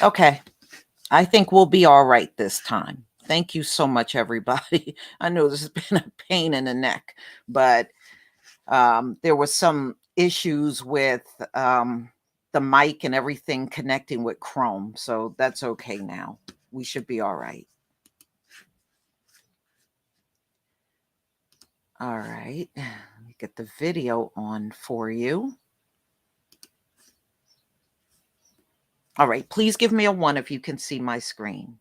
Okay. I think we'll be all right this time. Thank you so much, everybody. I know this has been a pain in the neck, but there was some issues with the mic and everything connecting with Chrome. So that's okay now. We should be all right. All right. Let me get the video on for you. All right. Please give me a 1 if you can see my screen.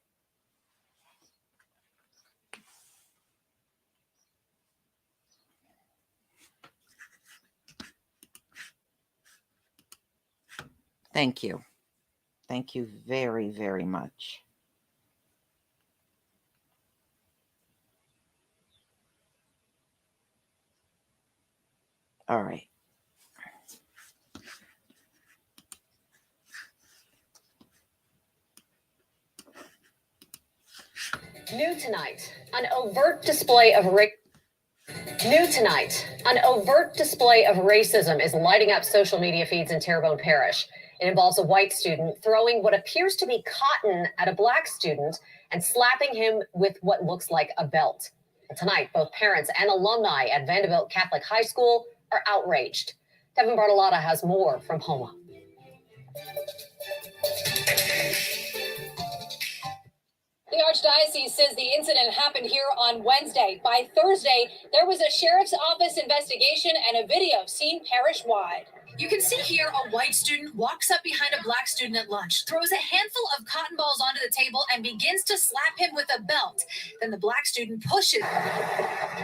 Thank you. Thank you very, very much. All right. New tonight, an overt display of New tonight, an overt display of racism is lighting up social media feeds in Terrebonne Parish. It involves a white student throwing what appears to be cotton at a black student and slapping him with what looks like a belt. Tonight, both parents and alumni at Vanderbilt Catholic High School are outraged. Devin Bartolotta has more from Homa. The Archdiocese says the incident happened here on Wednesday. By Thursday, there was a sheriff's office investigation and a video seen parish-wide. You can see here a white student walks up behind a black student at lunch, throws a handful of cotton balls onto the table, and begins to slap him with a belt. Then the black student pushes.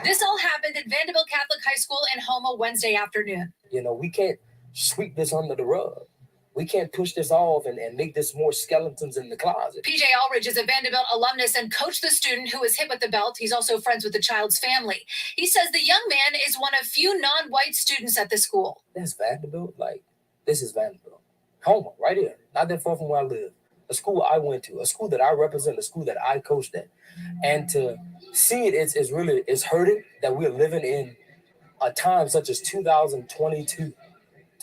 This all happened at Vanderbilt Catholic High School in Homa Wednesday afternoon. You know, we can't sweep this under the rug. We can't push this off and make this more skeletons in the closet. PJ Aldridge is a Vanderbilt alumnus and coached the student who was hit with the belt. He's also friends with the child's family. He says the young man is one of few non-white students at the school. That's Vanderbilt. Like, this is Vanderbilt. Homa, right here. Not that far from where I live. A school I went to, a school that I represent, a school that I coached at. And to see it, it's hurting that we're living in a time such as 2022.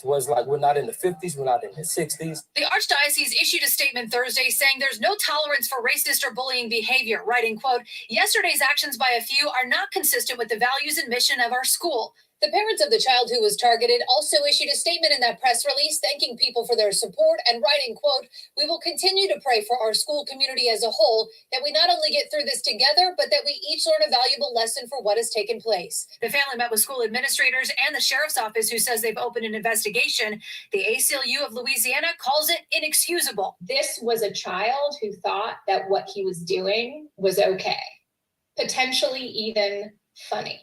To where it's like we're not in the 50s, we're not in the 60s. The Archdiocese issued a statement Thursday saying there's no tolerance for racist or bullying behavior, writing, quote, yesterday's actions by a few are not consistent with the values and mission of our school. The parents of the child who was targeted also issued a statement in that press release thanking people for their support and writing, quote, we will continue to pray for our school community as a whole, that we not only get through this together, but that we each learn a valuable lesson for what has taken place. The family met with school administrators and the sheriff's office, who says they've opened an investigation. The ACLU of Louisiana calls it inexcusable. This was a child who thought that what he was doing was okay, potentially even funny.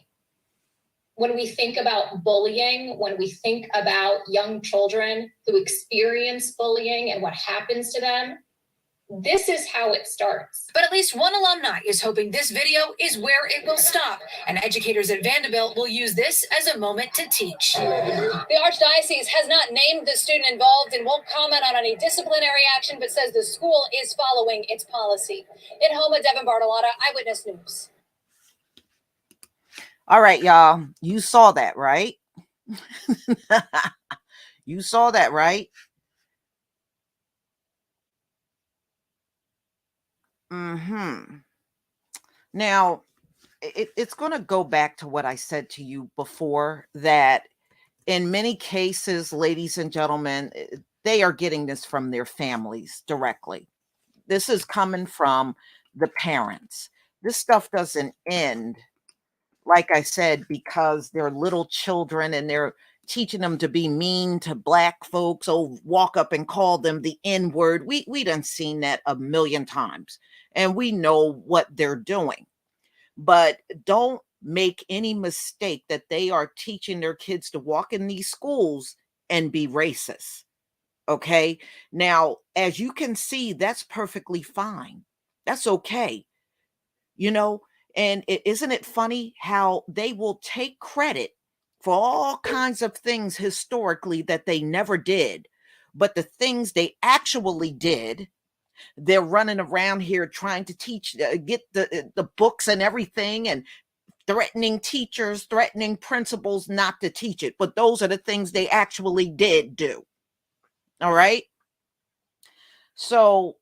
When we think about bullying, when we think about young children who experience bullying and what happens to them, this is how it starts. But at least one alumni is hoping this video is where it will stop, and educators at Vanderbilt will use this as a moment to teach. The Archdiocese has not named the student involved and won't comment on any disciplinary action, but says the school is following its policy. In Homa, Devin Bartolotta, Eyewitness News. All right, y'all. You saw that, right? You saw that, right? Now, it's going to go back to what I said to you before, that in many cases, ladies and gentlemen, they are getting this from their families directly. This is coming from the parents. This stuff doesn't end, like I said, because they're little children and they're teaching them to be mean to black folks, walk up and call them the N-word. We done seen that a million times, and we know what they're doing. But don't make any mistake that they are teaching their kids to walk in these schools and be racist. Okay? Now, as you can see, that's perfectly fine. That's okay. You know, and isn't it funny how they will take credit for all kinds of things historically that they never did, but the things they actually did, they're running around here trying to teach, get the books and everything, and threatening teachers, threatening principals not to teach it. But those are the things they actually did do. All right. So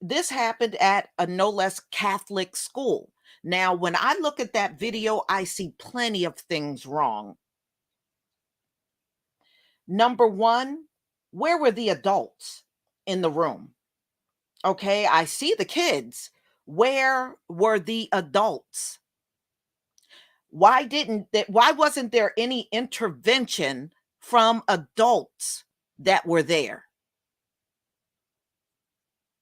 this happened at a no less Catholic school. Now, when I look at that video, I see plenty of things wrong. Number one, where were the adults in the room? Okay, I see the kids. Where were the adults? Why wasn't there any intervention from adults that were there?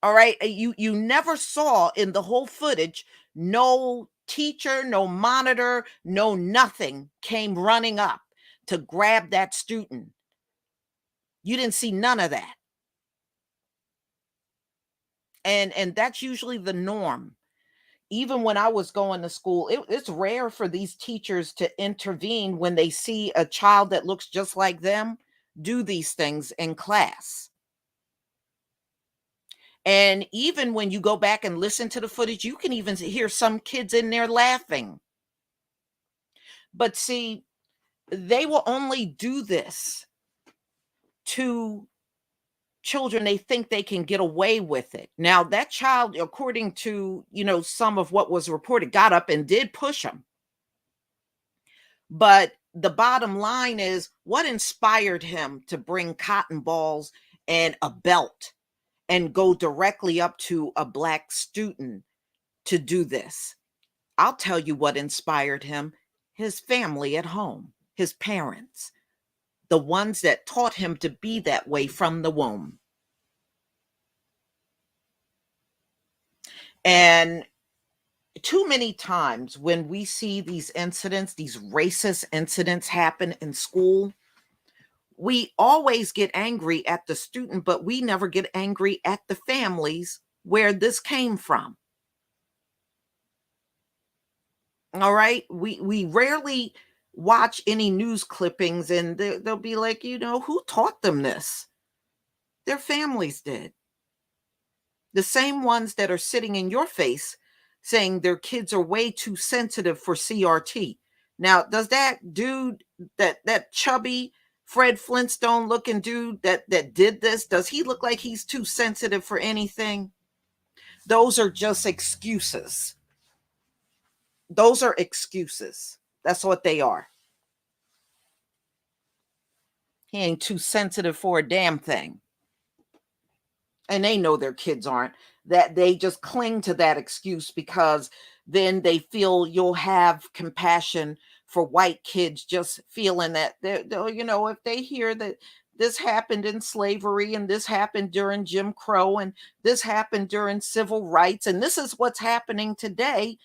All right, you never saw in the whole footage, no teacher, no monitor, no nothing came running up to grab that student. You didn't see none of that. And that's usually the norm. Even when I was going to school, it's rare for these teachers to intervene when they see a child that looks just like them do these things in class. And even when you go back and listen to the footage, you can even hear some kids in there laughing. But see, they will only do this to children they think they can get away with it. Now, that child, according to, some of what was reported, got up and did push him. But the bottom line is, what inspired him to bring cotton balls and a belt and go directly up to a Black student to do this? I'll tell you what inspired him: his family at home, his parents, the ones that taught him to be that way from the womb. And too many times when we see these incidents, these racist incidents happen in school, we always get angry at the student, but we never get angry at the families where this came from. All right. We rarely watch any news clippings and they'll be like, who taught them this? Their families did. The same ones that are sitting in your face saying their kids are way too sensitive for CRT. Now, does that dude, that chubby Fred Flintstone looking dude that did this, does he look like he's too sensitive for anything? Those are just excuses. Those are excuses. That's what they are. He ain't too sensitive for a damn thing. And they know their kids aren't. That they just cling to that excuse because then they feel you'll have compassion for white kids, just feeling that if they hear that this happened in slavery and this happened during Jim Crow and this happened during civil rights and this is what's happening today,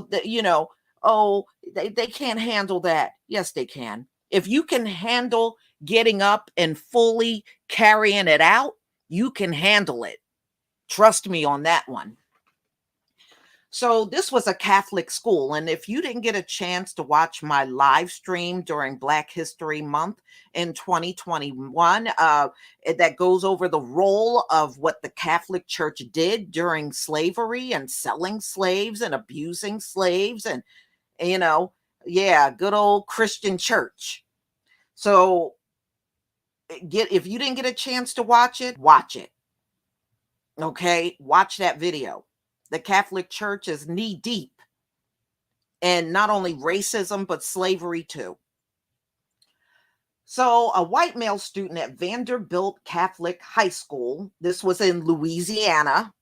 they can't handle that. Yes, they can. If you can handle getting up and fully carrying it out, you can handle it. Trust me on that one. So this was a Catholic school. And if you didn't get a chance to watch my live stream during Black History Month in 2021, that goes over the role of what the Catholic Church did during slavery and selling slaves and abusing slaves and, good old Christian church. So if you didn't get a chance to watch it, watch it. Okay, watch that video. The Catholic Church is knee deep in not only racism, but slavery too. So a white male student at Vanderbilt Catholic High School, this was in Louisiana,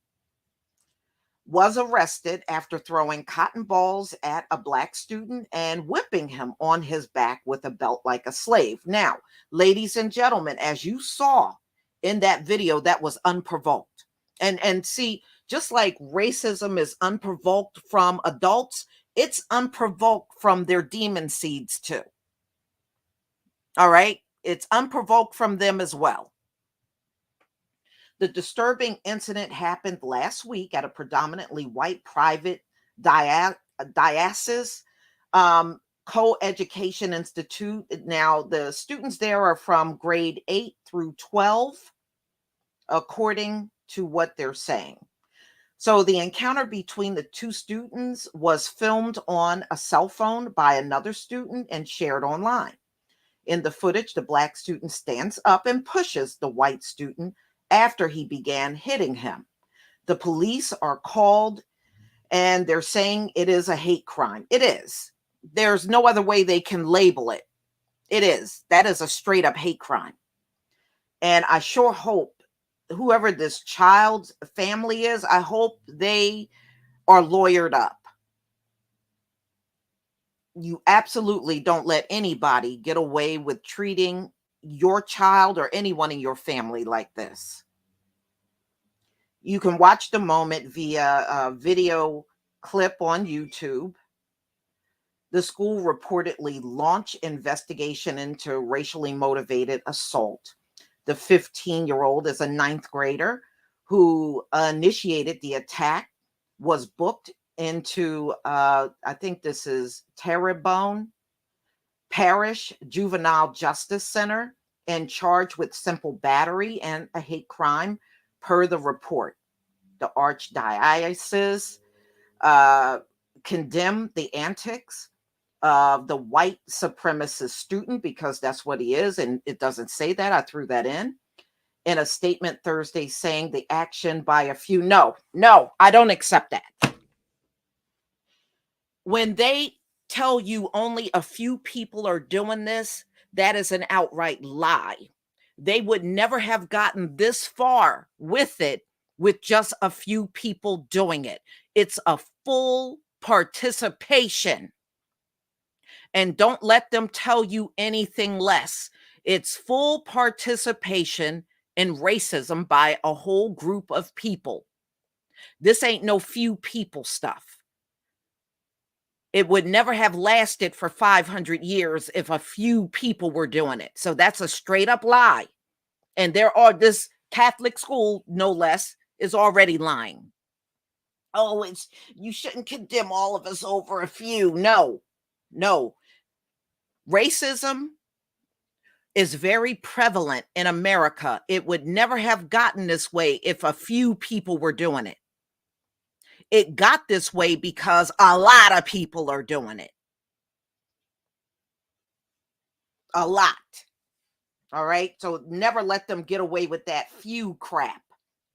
was arrested after throwing cotton balls at a Black student and whipping him on his back with a belt like a slave. Now, ladies and gentlemen, as you saw in that video, that was unprovoked. And see, just like racism is unprovoked from adults, it's unprovoked from their demon seeds too. All right? It's unprovoked from them as well. The disturbing incident happened last week at a predominantly white private diocese co-education institute. Now, the students there are from grade 8 through 12, according to what they're saying. So the encounter between the two students was filmed on a cell phone by another student and shared online. In the footage, the Black student stands up and pushes the white student after he began hitting him. The police are called and they're saying it is a hate crime. It is. There's no other way they can label it. It is. That is a straight up hate crime. And I sure hope whoever this child's family is, I hope they are lawyered up. You absolutely don't let anybody get away with treating your child or anyone in your family like this. You can watch the moment via a video clip on YouTube. The school reportedly launched investigation into racially motivated assault. The 15-year-old is a ninth grader who initiated the attack, was booked into, I think this is Terrebonne Parish Juvenile Justice Center, and charged with simple battery and a hate crime, per the report. The archdiocese condemned the antics of the white supremacist student, because that's what he is, and it doesn't say that. I threw that in a statement Thursday, saying the action by a few. No, I don't accept that. When they tell you only a few people are doing this, that is an outright lie. They would never have gotten this far with it with just a few people doing it. It's a full participation. And don't let them tell you anything less. It's full participation in racism by a whole group of people. This ain't no few people stuff. It would never have lasted for 500 years if a few people were doing it. So that's a straight up lie. And this Catholic school, no less, is already lying. Oh, you shouldn't condemn all of us over a few. No. Racism is very prevalent in America. It would never have gotten this way if a few people were doing it. It got this way because a lot of people are doing it. A lot. All right. So never let them get away with that few crap.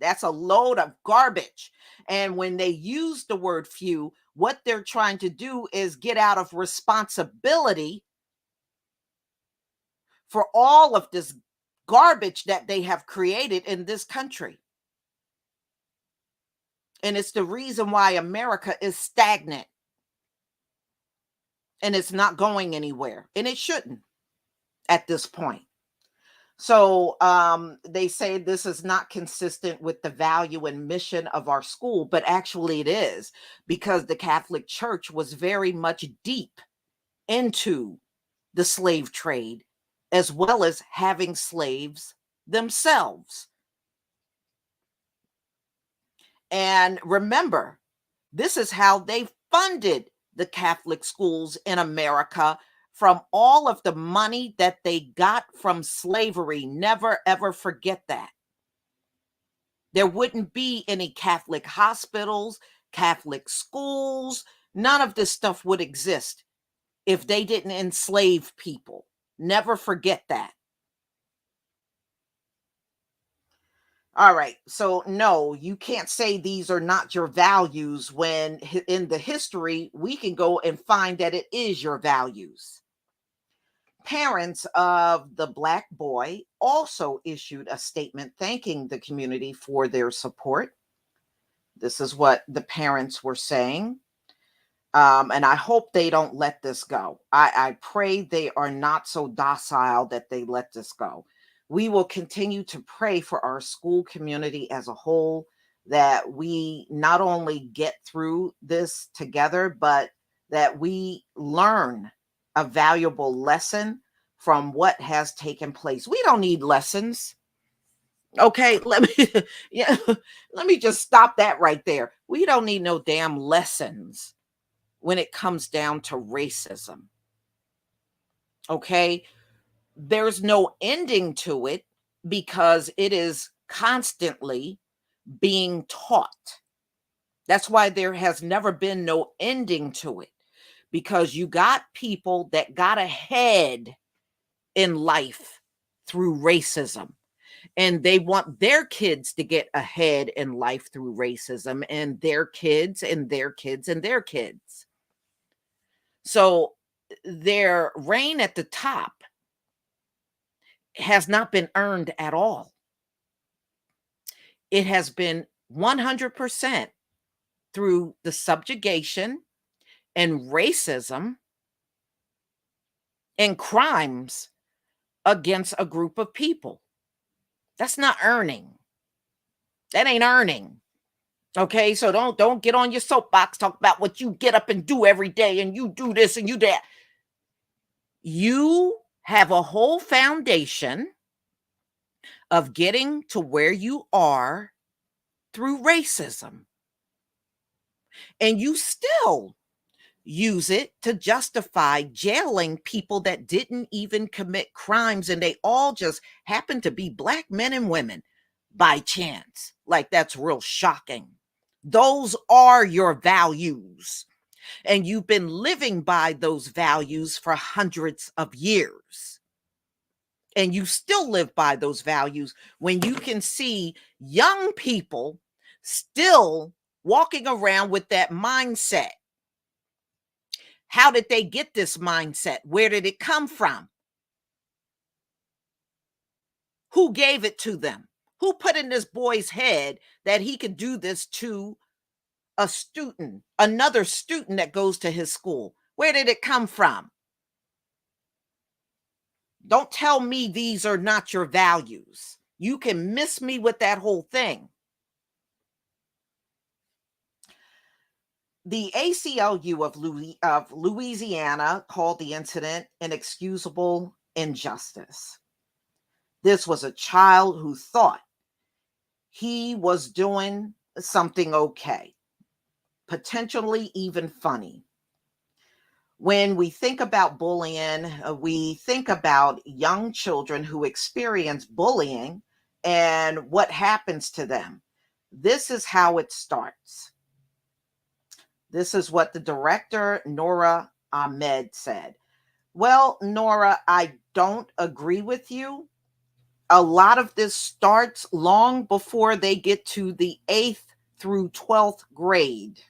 That's a load of garbage. And when they use the word few, what they're trying to do is get out of responsibility for all of this garbage that they have created in this country. And it's the reason why America is stagnant. And it's not going anywhere. And it shouldn't at this point. So they say this is not consistent with the value and mission of our school, but actually it is, because the Catholic Church was very much deep into the slave trade, as well as having slaves themselves. And remember, this is how they funded the Catholic schools in America, from all of the money that they got from slavery. Never, ever forget that. There wouldn't be any Catholic hospitals, Catholic schools. None of this stuff would exist if they didn't enslave people. Never forget that. All right. So no, you can't say these are not your values when in the history we can go and find that it is your values. Parents of the Black boy also issued a statement thanking the community for their support. This is what the parents were saying. And I hope they don't let this go. I pray they are not so docile that they let this go. We will continue to pray for our school community as a whole, that we not only get through this together, but that we learn a valuable lesson from what has taken place. We don't need lessons. Okay, let me just stop that right there. We don't need no damn lessons when it comes down to racism. Okay, there's no ending to it because it is constantly being taught. That's why there has never been no ending to it, because you got people that got ahead in life through racism. And they want their kids to get ahead in life through racism, and their kids and their kids and their kids. So their reign at the top has not been earned at all. It has been 100% through the subjugation and racism and crimes against a group of people. That's not earning. That ain't earning. Okay, so don't get on your soapbox, talk about what you get up and do every day, and you do this and you that. You have a whole foundation of getting to where you are through racism. And you still use it to justify jailing people that didn't even commit crimes, and they all just happen to be Black men and women by chance. Like, that's real shocking. Those are your values, and you've been living by those values for hundreds of years. And you still live by those values when you can see young people still walking around with that mindset. How did they get this mindset? Where did it come from? Who gave it to them? Who put in this boy's head that he could do this to a student, another student that goes to his school? Where did it come from? Don't tell me these are not your values. You can miss me with that whole thing. The ACLU of Louisiana called the incident inexcusable injustice. This was a child who thought he was doing something okay, potentially even funny. When we think about bullying, we think about young children who experience bullying and what happens to them. This is how it starts. This is what the director, Nora Ahmed, said. Well, Nora, I don't agree with you. A lot of this starts long before they get to the 8th through 12th grade.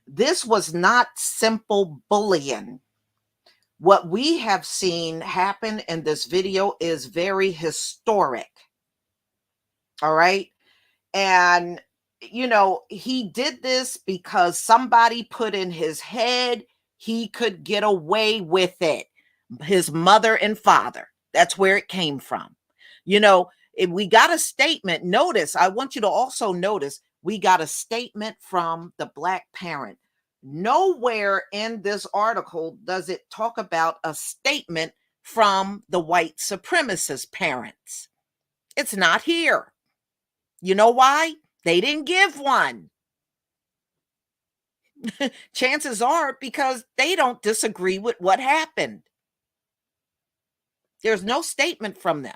This was not simple bullying. What we have seen happen in this video is very historic. All right. And, he did this because somebody put in his head he could get away with it. His mother and father. That's where it came from. If we got a statement, notice, I want you to also notice, we got a statement from the Black parent. Nowhere in this article does it talk about a statement from the white supremacist parents. It's not here. You know why? They didn't give one. Chances are because they don't disagree with what happened. There's no statement from them.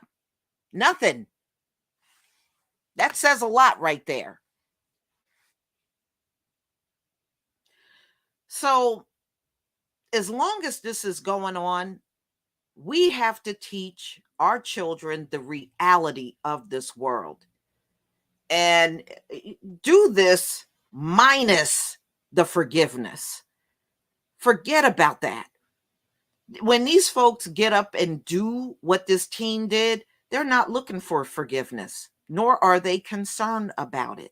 Nothing. That says a lot right there. So, as long as this is going on, we have to teach our children the reality of this world. And do this minus the forgiveness. Forget about that. When these folks get up and do what this teen did, they're not looking for forgiveness, nor are they concerned about it.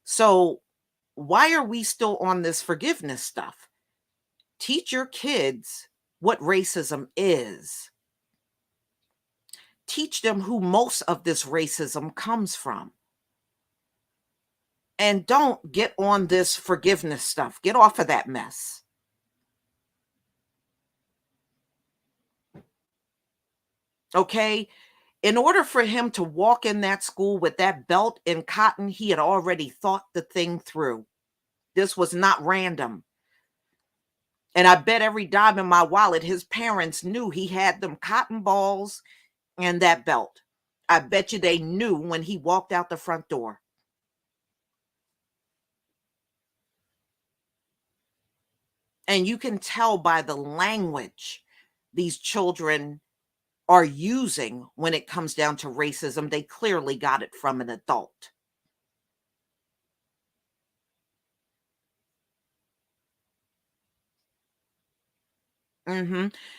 So why are we still on this forgiveness stuff? Teach your kids what racism is. Teach them who most of this racism comes from. And don't get on this forgiveness stuff. Get off of that mess. Okay? In order for him to walk in that school with that belt and cotton, he had already thought the thing through. This was not random. And I bet every dime in my wallet, his parents knew he had them cotton balls and that belt. I bet you they knew when he walked out the front door. And you can tell by the language these children are using when it comes down to racism. They clearly got it from an adult.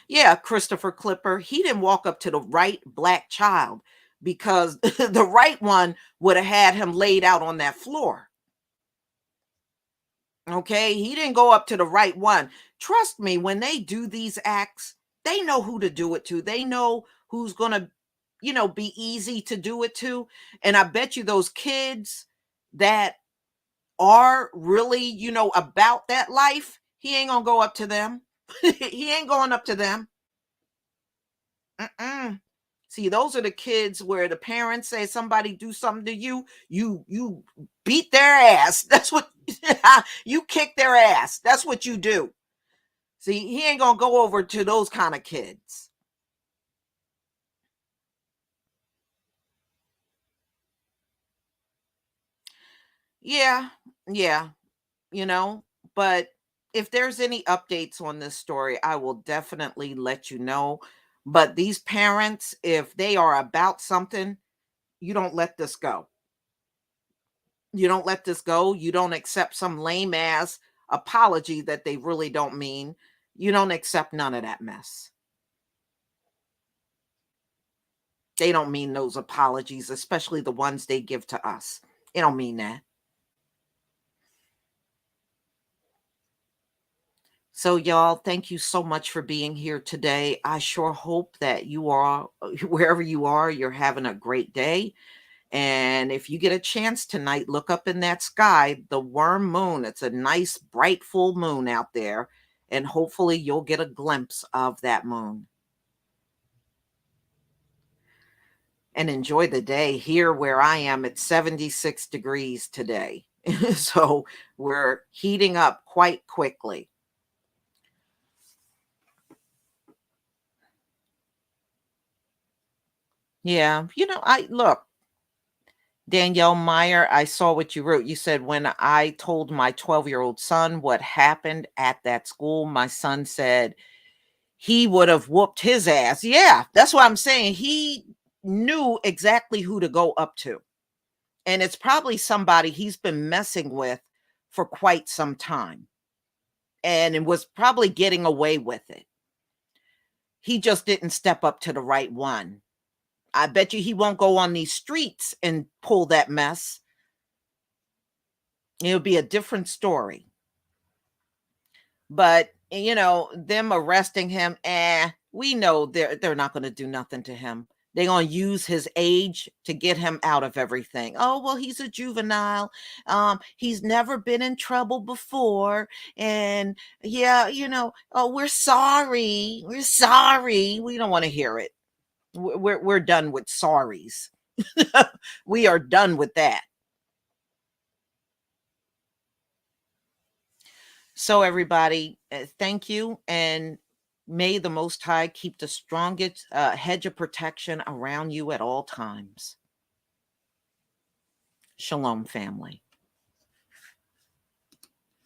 Yeah, Christopher Clipper, he didn't walk up to the right black child because the right one would have had him laid out on that floor. Okay, he didn't go up to the right one. Trust me, when they do these acts, they know who to do it to. They know who's going to, be easy to do it to. And I bet you those kids that are really, about that life, he ain't going to go up to them. He ain't going up to them. Mm-mm. See, those are the kids where the parents say somebody do something to you, you beat their ass. That's what you kick their ass. That's what you do. See, he ain't gonna go over to those kind of kids. Yeah, yeah, but if there's any updates on this story, I will definitely let you know. But these parents, if they are about something, you don't let this go. You don't let this go. You don't accept some lame ass apology that they really don't mean. You don't accept none of that mess. They don't mean those apologies, especially the ones they give to us. They don't mean that. So, y'all, thank you so much for being here today. I sure hope that you are, wherever you are, you're having a great day. And if you get a chance tonight, look up in that sky, the worm moon. It's a nice, bright, full moon out there. And hopefully you'll get a glimpse of that moon. And enjoy the day. Here where I am, it's 76 degrees today. So we're heating up quite quickly. Yeah. I look, Danielle Meyer, I saw what you wrote. You said, when I told my 12-year-old son what happened at that school, my son said he would have whooped his ass. Yeah, that's what I'm saying. He knew exactly who to go up to. And it's probably somebody he's been messing with for quite some time. And it was probably getting away with it. He just didn't step up to the right one. I bet you he won't go on these streets and pull that mess. It'll be a different story. But them arresting him, we know they're not going to do nothing to him. They're going to use his age to get him out of everything. Oh, well, he's a juvenile. He's never been in trouble before. And yeah, oh, we're sorry. We're sorry. We don't want to hear it. We're done with sorries. We are done with that. So, everybody, thank you. And may the Most High keep the strongest hedge of protection around you at all times. Shalom, family.